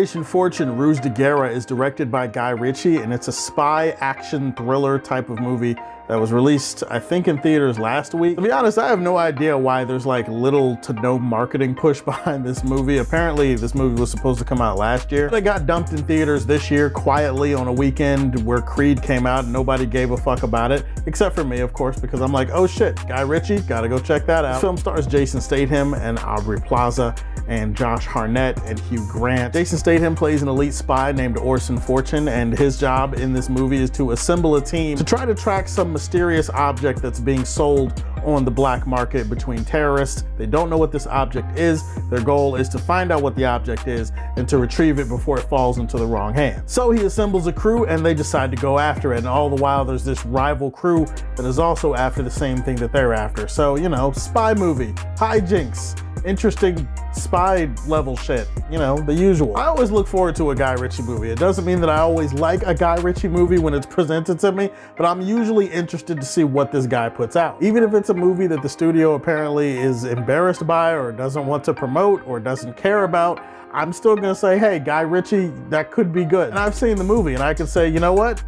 Operation Fortune, Ruse de Guerre is directed by Guy Ritchie, and it's a spy action thriller type of movie that was released, I think, in theaters last week. To be honest, I have no idea why there's like little to no marketing push behind this movie. Apparently, this movie was supposed to come out last year. It got dumped in theaters this year quietly on a weekend where Creed came out and nobody gave a fuck about it, except for me, of course, because I'm like, oh shit, Guy Ritchie, gotta go check that out. This film stars Jason Statham and Aubry Plaza and Josh Hartnett and Hugh Grant. Jason Statham plays an elite spy named Orson Fortune, and his job in this movie is to assemble a team to try to track some mysterious object that's being sold on the black market between terrorists. They don't know what this object is. Their goal is to find out what the object is and to retrieve it before it falls into the wrong hands. So he assembles a crew and they decide to go after it. And all the while there's this rival crew that is also after the same thing that they're after. So, you know, spy movie, hijinks, interesting spy level shit, you know, the usual. I always look forward to a Guy Ritchie movie. It doesn't mean that I always like a Guy Ritchie movie when it's presented to me, but I'm usually interested to see what this guy puts out. Even if it's a movie that the studio apparently is embarrassed by or doesn't want to promote or doesn't care about, I'm still gonna say, hey, Guy Ritchie, that could be good. And I've seen the movie and I can say, you know what?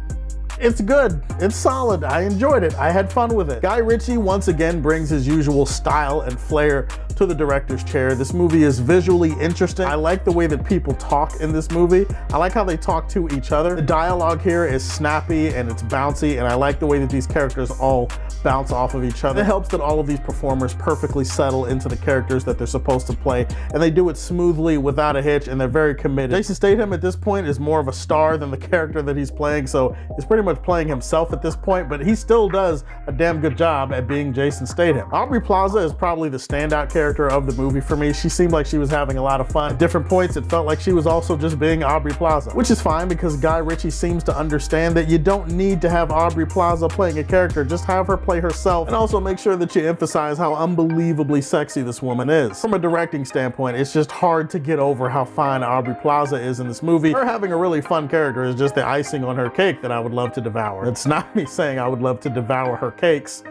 It's good, it's solid, I enjoyed it, I had fun with it. Guy Ritchie once again brings his usual style and flair to the director's chair. This movie is visually interesting. I like the way that people talk in this movie. I like how they talk to each other. The dialogue here is snappy and it's bouncy, and I like the way that these characters all bounce off of each other. It helps that all of these performers perfectly settle into the characters that they're supposed to play, and they do it smoothly without a hitch, and they're very committed. Jason Statham at this point is more of a star than the character that he's playing, so he's pretty much playing himself at this point, but he still does a damn good job at being Jason Statham. Aubry Plaza is probably the standout character of the movie for me. She seemed like she was having a lot of fun. At different points, it felt like she was also just being Aubry Plaza, which is fine because Guy Ritchie seems to understand that you don't need to have Aubry Plaza playing a character, just have her play herself, and also make sure that you emphasize how unbelievably sexy this woman is. From a directing standpoint, it's just hard to get over how fine Aubry Plaza is in this movie. Her having a really fun character is just the icing on her cake that I would love to devour. It's not me saying I would love to devour her cakes.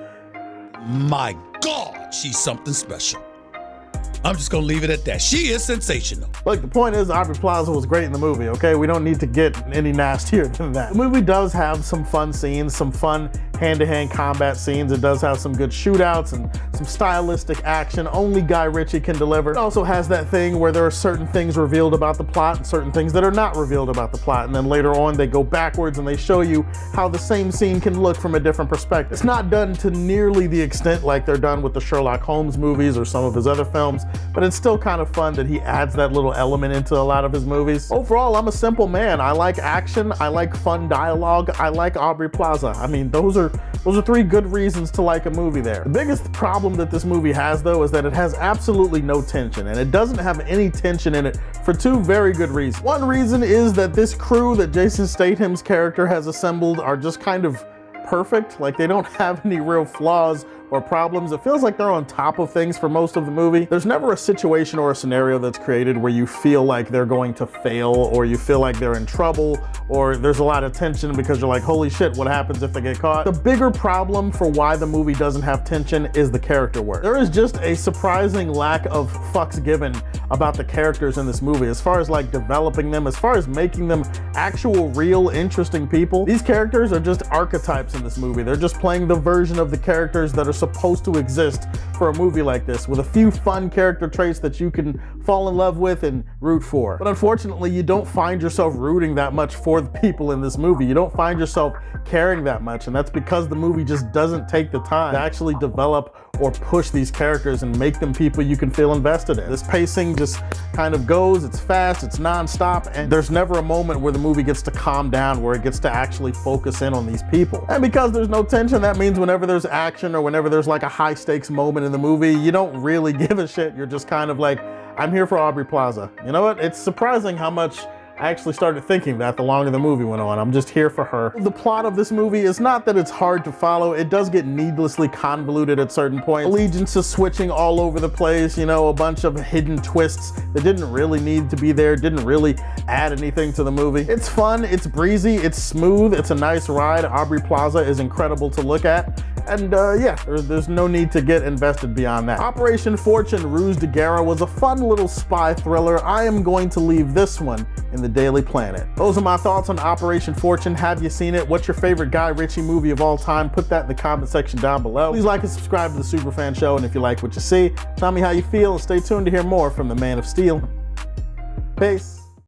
My God, she's something special. I'm just gonna leave it at that. She is sensational. Look, the point is Aubry Plaza was great in the movie, okay? We don't need to get any nastier than that. The movie does have some fun scenes, some fun hand-to-hand combat scenes. It does have some good shootouts and some stylistic action only Guy Ritchie can deliver. It also has that thing where there are certain things revealed about the plot and certain things that are not revealed about the plot, and then later on they go backwards and they show you how the same scene can look from a different perspective. It's not done to nearly the extent like they're done with the Sherlock Holmes movies or some of his other films, but it's still kind of fun that he adds that little element into a lot of his movies. Overall, I'm a simple man. I like action, I like fun dialogue, I like Aubry Plaza. I mean, those are three good reasons to like a movie there. The biggest problem that this movie has, though, is that it has absolutely no tension, and it doesn't have any tension in it for two very good reasons. One reason is that this crew that Jason Statham's character has assembled are just kind of perfect. Like, they don't have any real flaws or problems. It feels like they're on top of things for most of the movie. There's never a situation or a scenario that's created where you feel like they're going to fail, or you feel like they're in trouble, or there's a lot of tension because you're like, holy shit, what happens if they get caught? The bigger problem for why the movie doesn't have tension is the character work. There is just a surprising lack of fucks given about the characters in this movie, as far as like developing them, as far as making them actual, real, interesting people. These characters are just archetypes in this movie. They're just playing the version of the characters that are supposed to exist for a movie like this, with a few fun character traits that you can fall in love with and root for. But unfortunately, you don't find yourself rooting that much for the people in this movie. You don't find yourself caring that much, and that's because the movie just doesn't take the time to actually develop or push these characters and make them people you can feel invested in. This pacing just kind of goes, it's fast, it's nonstop, and there's never a moment where the movie gets to calm down, where it gets to actually focus in on these people. And because there's no tension, that means whenever there's action or whenever there's like a high stakes moment in the movie, you don't really give a shit. You're just kind of like, I'm here for Aubry Plaza. You know what? It's surprising how much I actually started thinking that the longer the movie went on. I'm just here for her. The plot of this movie is not that it's hard to follow. It does get needlessly convoluted at certain points. Allegiances switching all over the place, you know, a bunch of hidden twists that didn't really need to be there, didn't really add anything to the movie. It's fun, it's breezy, it's smooth, it's a nice ride. Aubry Plaza is incredible to look at. And yeah, there's no need to get invested beyond that. Operation Fortune Ruse de Guerre was a fun little spy thriller. I am going to leave this one in the Daily Planet. Those are my thoughts on Operation Fortune. Have you seen it? What's your favorite Guy Ritchie movie of all time? Put that in the comment section down below. Please like and subscribe to the Superfan Show, and if you like what you see, tell me how you feel, and stay tuned to hear more from the Man of Steel. Peace.